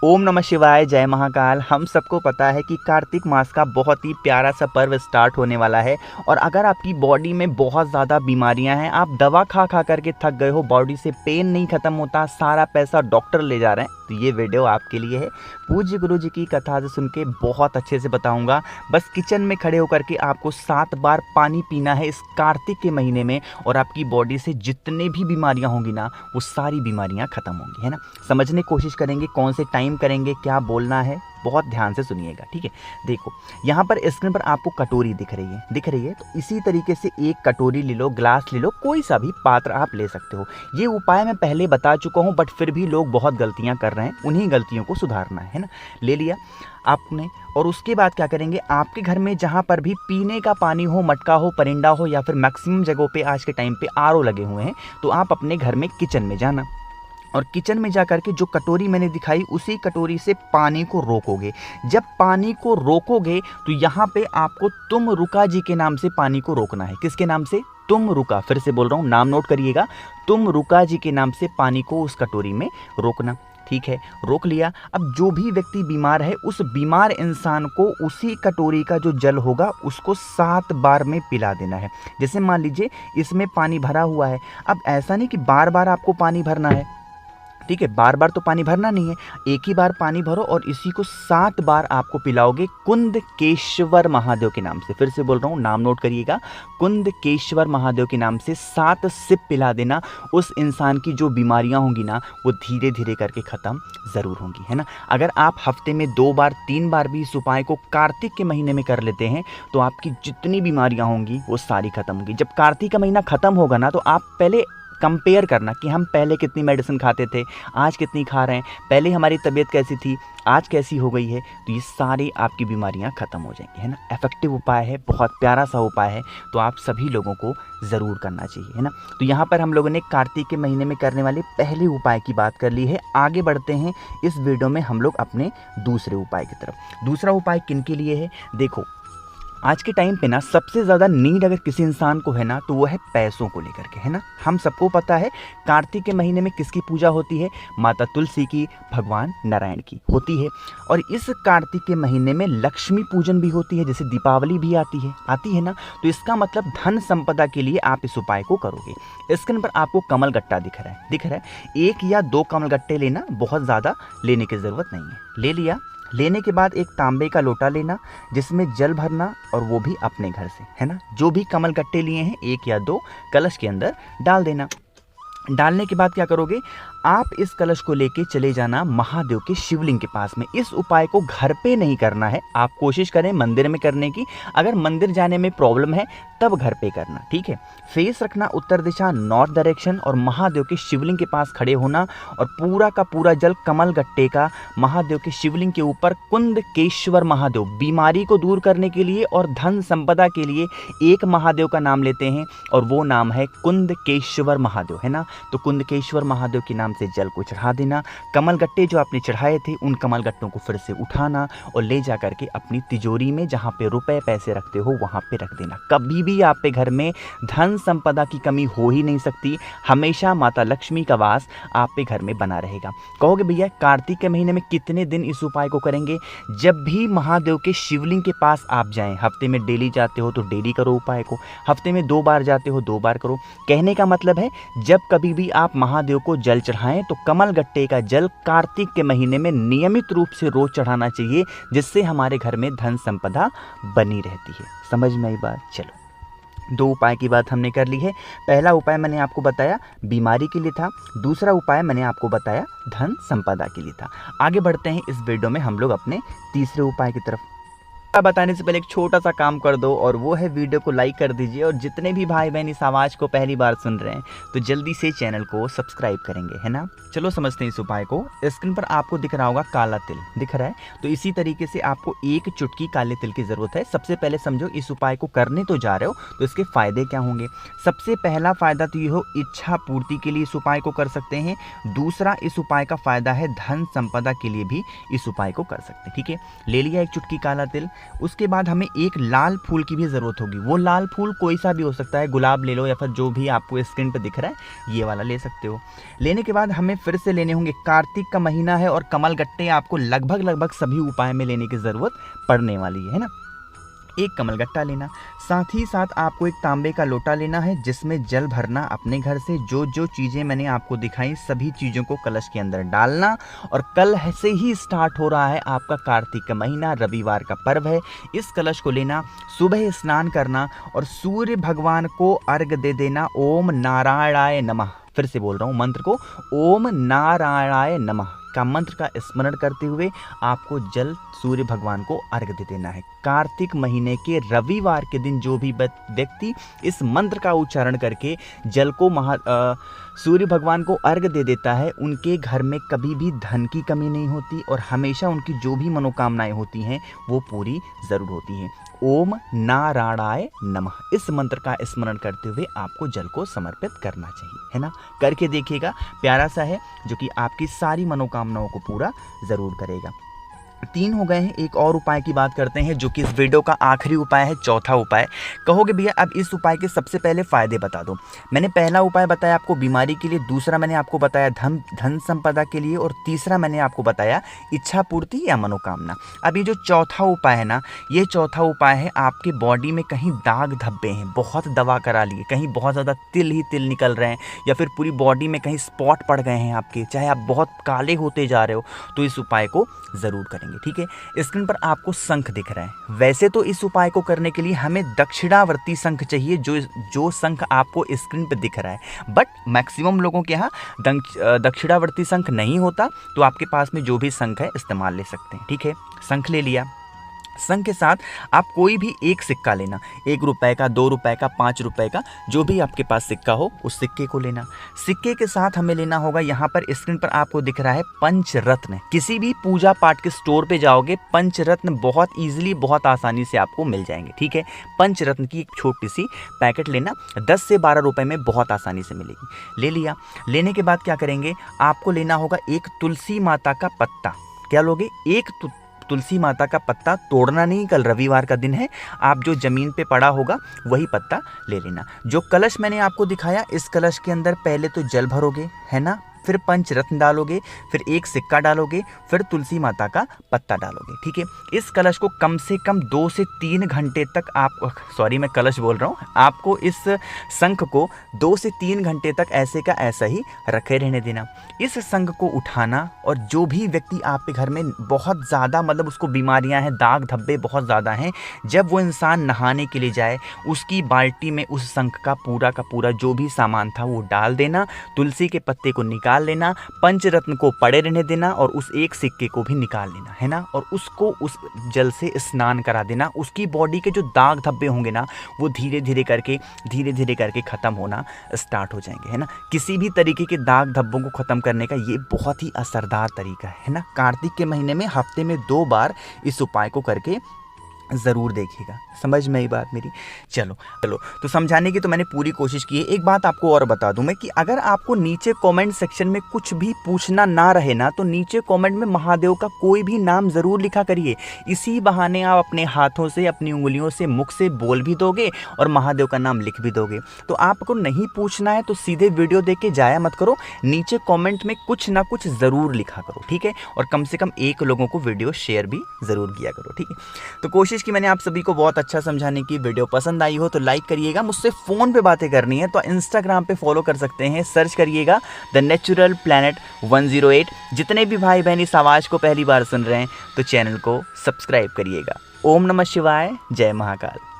ओम नमः शिवाय, जय महाकाल। हम सबको पता है कि कार्तिक मास का बहुत ही प्यारा सा पर्व स्टार्ट होने वाला है। और अगर आपकी बॉडी में बहुत ज़्यादा बीमारियां हैं, आप दवा खा खा करके थक गए हो, बॉडी से पेन नहीं खत्म होता, सारा पैसा डॉक्टर ले जा रहे हैं, तो ये वीडियो आपके लिए है। पूज्य गुरु जी की कथा से सुन के बहुत अच्छे से बताऊंगा। बस किचन में खड़े होकर के आपको 7 बार पानी पीना है इस कार्तिक के महीने में, और आपकी बॉडी से जितने भी बीमारियां होंगी ना, वो सारी बीमारियां खत्म होंगी, है ना। समझने की कोशिश करेंगे, कौन से टाइम करेंगे, क्या बोलना है, बहुत ध्यान से सुनिएगा, ठीक है। देखो यहाँ पर स्क्रीन पर आपको कटोरी दिख रही है, तो इसी तरीके से एक कटोरी ले लो, ग्लास ले लो, कोई सा भी पात्र आप ले सकते हो। ये उपाय मैं पहले बता चुका हूँ, बट फिर भी लोग बहुत गलतियाँ कर रहे हैं, उन्हीं गलतियों को सुधारना है ना। ले लिया आपने, और उसके बाद क्या करेंगे, आपके घर में जहाँ पर भी पीने का पानी हो, मटका हो, परिंदा हो, या फिर मैक्सिमम जगहों पे आज के टाइम पे आरओ लगे हुए हैं, तो आप अपने घर में किचन में जाना, और किचन में जाकर के जो कटोरी मैंने दिखाई, उसी कटोरी से पानी को रोकोगे। जब पानी को रोकोगे तो यहाँ पे आपको तुम रुका जी के नाम से पानी को रोकना है। किसके नाम से? तुम रुका। फिर से बोल रहा हूँ, नाम नोट करिएगा, तुम रुका जी के नाम से पानी को उस कटोरी में रोकना, ठीक है। रोक लिया। अब जो भी व्यक्ति बीमार है, उस बीमार इंसान को उसी कटोरी का जो जल होगा उसको 7 बार में पिला देना है। जैसे मान लीजिए इसमें पानी भरा हुआ है, अब ऐसा नहीं कि बार बार आपको पानी भरना है, ठीक है, बार बार तो पानी भरना नहीं है, एक ही बार पानी भरो और इसी को 7 बार आपको पिलाओगे कुंदकेश्वर महादेव के नाम से। फिर से बोल रहा हूँ, नाम नोट करिएगा, कुंदकेश्वर महादेव के नाम से 7 सिप पिला देना। उस इंसान की जो बीमारियां होंगी ना, वो धीरे धीरे करके ख़त्म ज़रूर होंगी, है ना। अगर आप हफ्ते में 2 बार 3 बार भी इस उपाय को कार्तिक के महीने में कर लेते हैं, तो आपकी जितनी बीमारियाँ होंगी वो सारी खत्म होंगी। जब कार्तिक का महीना ख़त्म होगा ना, तो आप पहले कंपेयर करना कि हम पहले कितनी मेडिसिन खाते थे, आज कितनी खा रहे हैं, पहले हमारी तबीयत कैसी थी, आज कैसी हो गई है, तो ये सारी आपकी बीमारियां खत्म हो जाएंगी, है ना। इफेक्टिव उपाय है, बहुत प्यारा सा उपाय है, तो आप सभी लोगों को ज़रूर करना चाहिए, है ना। तो यहाँ पर हम लोगों ने कार्तिक के महीने में करने वाले पहले उपाय की बात कर ली है। आगे बढ़ते हैं इस वीडियो में हम लोग अपने दूसरे उपाय की तरफ। दूसरा उपाय किन के लिए है? देखो, आज के टाइम पे ना सबसे ज़्यादा नीड अगर किसी इंसान को है ना, तो वो है पैसों को लेकर के, है ना। हम सबको पता है कार्तिक के महीने में किसकी पूजा होती है? माता तुलसी की, भगवान नारायण की होती है। और इस कार्तिक के महीने में लक्ष्मी पूजन भी होती है, जैसे दीपावली भी आती है ना। तो इसका मतलब धन संपदा के लिए आप इस उपाय को करोगे। स्क्रीन पर आपको कमल गट्टा दिख रहा है, 1 या 2 कमल गट्टे लेना, बहुत ज़्यादा लेने की ज़रूरत नहीं है। ले लिया। लेने के बाद एक तांबे का लोटा लेना, जिसमें जल भरना, और वो भी अपने घर से, है ना। जो भी कमल गट्टे लिए हैं 1 या 2 कलश के अंदर डाल देना। डालने के बाद क्या करोगे, आप इस कलश को लेके चले जाना महादेव के शिवलिंग के पास में। इस उपाय को घर पे नहीं करना है, आप कोशिश करें मंदिर में करने की। अगर मंदिर जाने में प्रॉब्लम है तब घर पे करना, ठीक है। फेस रखना उत्तर दिशा, नॉर्थ डायरेक्शन, और महादेव के शिवलिंग के पास खड़े होना, और पूरा का पूरा जल कमल गट्टे का महादेव के शिवलिंग के ऊपर कुंदकेश्वर महादेव, बीमारी को दूर करने के लिए और धन संपदा के लिए एक महादेव का नाम लेते हैं, और वो नाम है कुंदकेश्वर महादेव, है ना। तो कुंदकेश्वर महादेव के नाम से जल को चढ़ा देना। कमल गट्टे जो आपने चढ़ाए थे, उन कमल गट्टों को फिर से उठाना और ले जा करके अपनी तिजोरी में, जहाँ पे रुपए पैसे रखते हो, वहाँ पे रख देना। कभी भी आपके घर में धन संपदा की कमी हो ही नहीं सकती, हमेशा माता लक्ष्मी का वास आप पे घर में बना रहेगा। कहोगे भैया कार्तिक के महीने में कितने दिन इस उपाय को करेंगे? जब भी महादेव के शिवलिंग के पास आप जाएं, हफ्ते में डेली जाते हो तो डेली करो उपाय को, हफ्ते में 2 बार जाते हो 2 बार करो। कहने का मतलब है, जब कभी भी आप महादेव को जल चढ़ाएं तो कमल गट्टे का जल कार्तिक के महीने में नियमित रूप से रोज चढ़ाना चाहिए, जिससे हमारे घर में धन संपदा बनी रहती है। समझ में आई बात? चलो, 2 उपाय की बात हमने कर ली है। पहला उपाय मैंने आपको बताया बीमारी के लिए था, दूसरा उपाय मैंने आपको बताया धन संपदा के लिए था। आगे बढ़ते हैं इस वीडियो में हम लोग अपने तीसरे उपाय की तरफ। बताने से पहले एक छोटा सा काम कर दो, और वो है वीडियो को लाइक कर दीजिए। और जितने भी भाई बहन इस आवाज़ को पहली बार सुन रहे हैं, तो जल्दी से चैनल को सब्सक्राइब करेंगे, है ना। चलो समझते हैं इस उपाय को। स्क्रीन पर आपको दिख रहा होगा काला तिल दिख रहा है, तो इसी तरीके से आपको 1 चुटकी काले तिल की ज़रूरत है। सबसे पहले समझो, इस उपाय को करने तो जा रहे हो तो इसके फ़ायदे क्या होंगे। सबसे पहला फ़ायदा तो ये हो, इच्छा पूर्ति के लिए इस उपाय को कर सकते हैं। दूसरा, इस उपाय का फ़ायदा है धन संपदा के लिए भी इस उपाय को कर सकते हैं, ठीक है। ले लिया 1 चुटकी काला तिल। उसके बाद हमें एक लाल फूल की भी ज़रूरत होगी। वो लाल फूल कोई सा भी हो सकता है, गुलाब ले लो या फिर जो भी आपको स्क्रीन पर दिख रहा है ये वाला ले सकते हो। लेने के बाद हमें फिर से लेने होंगे, कार्तिक का महीना है और कमल गट्टे आपको लगभग सभी उपाय में लेने की ज़रूरत पड़ने वाली है ना। एक कमल गट्टा लेना, साथ ही साथ आपको एक तांबे का लोटा लेना है जिसमें जल भरना। अपने घर से जो जो चीज़ें मैंने आपको दिखाई सभी चीज़ों को कलश के अंदर डालना। और कल से ही स्टार्ट हो रहा है आपका कार्तिक का महीना, रविवार का पर्व है। इस कलश को लेना, सुबह स्नान करना और सूर्य भगवान को अर्घ दे देना। ओम नारायणाय नमः, फिर से बोल रहा हूँ मंत्र को, ओम नारायणाय नमः का मंत्र का स्मरण करते हुए आपको जल सूर्य भगवान को अर्घ दे देना है। कार्तिक महीने के रविवार के दिन जो भी व्यक्ति इस मंत्र का उच्चारण करके जल को सूर्य भगवान को अर्घ दे देता है, उनके घर में कभी भी धन की कमी नहीं होती और हमेशा उनकी जो भी मनोकामनाएं होती हैं वो पूरी ज़रूर होती हैं। ओम नारायणाय नमः, इस मंत्र का स्मरण करते हुए आपको जल को समर्पित करना चाहिए, है ना। करके देखिएगा, प्यारा सा है जो कि आपकी सारी मनोकामनाओं को पूरा ज़रूर करेगा। 3 हो गए हैं, एक और उपाय की बात करते हैं जो कि इस वीडियो का आखिरी उपाय है, चौथा उपाय। कहोगे भैया अब इस उपाय के सबसे पहले फ़ायदे बता दो। मैंने पहला उपाय बताया आपको बीमारी के लिए, दूसरा मैंने आपको बताया धन संपदा के लिए और तीसरा मैंने आपको बताया इच्छा पूर्ति या मनोकामना। अब ये जो चौथा उपाय है ना, ये चौथा उपाय है आपके बॉडी में कहीं दाग धब्बे हैं, बहुत दवा करा लिए, कहीं बहुत ज़्यादा तिल ही तिल निकल रहे हैं या फिर पूरी बॉडी में कहीं स्पॉट पड़ गए हैं आपके, चाहे आप बहुत काले होते जा रहे हो, तो इस उपाय को ज़रूर करेंगे। ठीक है, स्क्रीन पर आपको शंख दिख रहा है। वैसे तो इस उपाय को करने के लिए हमें दक्षिणावर्ती शंख चाहिए, जो शंख आपको स्क्रीन पर दिख रहा है, बट मैक्सिमम लोगों के यहाँ दक्षिणावर्ती शंख नहीं होता, तो आपके पास में जो भी शंख है इस्तेमाल ले सकते हैं। ठीक है, शंख ले लिया। शंख के साथ आप कोई भी एक सिक्का लेना, 1 रुपए का, 2 रुपए का, 5 रुपए का, जो भी आपके पास सिक्का हो उस सिक्के को लेना। सिक्के के साथ हमें लेना होगा, यहाँ पर स्क्रीन पर आपको दिख रहा है पंचरत्न। किसी भी पूजा पाठ के स्टोर पे जाओगे, पंचरत्न बहुत ईजिली, बहुत आसानी से आपको मिल जाएंगे। ठीक है, पंचरत्न की एक छोटी सी पैकेट लेना, 10 से 12 रुपए में बहुत आसानी से मिलेगी। ले लिया। लेने के बाद क्या करेंगे, आपको लेना होगा एक तुलसी माता का पत्ता। क्या लोगे, एक तुलसी माता का पत्ता, तोड़ना नहीं, कल रविवार का दिन है, आप जो ज़मीन पे पड़ा होगा वही पत्ता ले लेना। जो कलश मैंने आपको दिखाया, इस कलश के अंदर पहले तो जल भरोगे, है ना, फिर पंचरत्न डालोगे, फिर एक सिक्का डालोगे, फिर तुलसी माता का पत्ता डालोगे। ठीक है, इस कलश को कम से कम 2 से 3 घंटे तक मैं कलश बोल रहा हूँ, आपको इस शंख को 2 से 3 घंटे तक ऐसे का ऐसा ही रखे रहने देना। इस शंख को उठाना और जो भी व्यक्ति आपके घर में बहुत ज़्यादा मतलब उसको बीमारियां हैं, दाग धब्बे बहुत ज़्यादा हैं, जब वो इंसान नहाने के लिए जाए उसकी बाल्टी में उस शंख का पूरा जो भी सामान था वो डाल देना, तुलसी के पत्ते को निकाल लेना, पंचरत्न को पड़े रहने देना और उस एक सिक्के को भी निकाल लेना, है ना, और उसको उस जल से स्नान करा देना। उसकी बॉडी के जो दाग धब्बे होंगे ना, वो धीरे धीरे करके ख़त्म होना स्टार्ट हो जाएंगे, है ना। किसी भी तरीके के दाग धब्बों को ख़त्म करने का ये बहुत ही असरदार तरीका है ना। कार्तिक के महीने में हफ्ते में 2 बार इस उपाय को करके ज़रूर देखिएगा। समझ में आई बात मेरी? चलो तो समझाने की तो मैंने पूरी कोशिश की है। एक बात आपको और बता दूं मैं कि अगर आपको नीचे कमेंट सेक्शन में कुछ भी पूछना ना रहे ना, तो नीचे कमेंट में महादेव का कोई भी नाम ज़रूर लिखा करिए। इसी बहाने आप अपने हाथों से, अपनी उंगलियों से, मुख से बोल भी दोगे और महादेव का नाम लिख भी दोगे। तो आपको नहीं पूछना है तो सीधे वीडियो देख के जाया मत करो, नीचे कॉमेंट में कुछ ना कुछ ज़रूर लिखा करो। ठीक है, और कम से कम 1 लोगों को वीडियो शेयर भी ज़रूर किया करो। ठीक है, तो कोशिश कि मैंने आप सभी को बहुत अच्छा समझाने की। वीडियो पसंद आई हो तो लाइक करिएगा। मुझसे फ़ोन पे बातें करनी है तो इंस्टाग्राम पे फॉलो कर सकते हैं, सर्च करिएगा द नेचुरल प्लैनेट 108। जितने भी भाई बहन इस आवाज़ को पहली बार सुन रहे हैं तो चैनल को सब्सक्राइब करिएगा। ओम नमः शिवाय, जय महाकाल।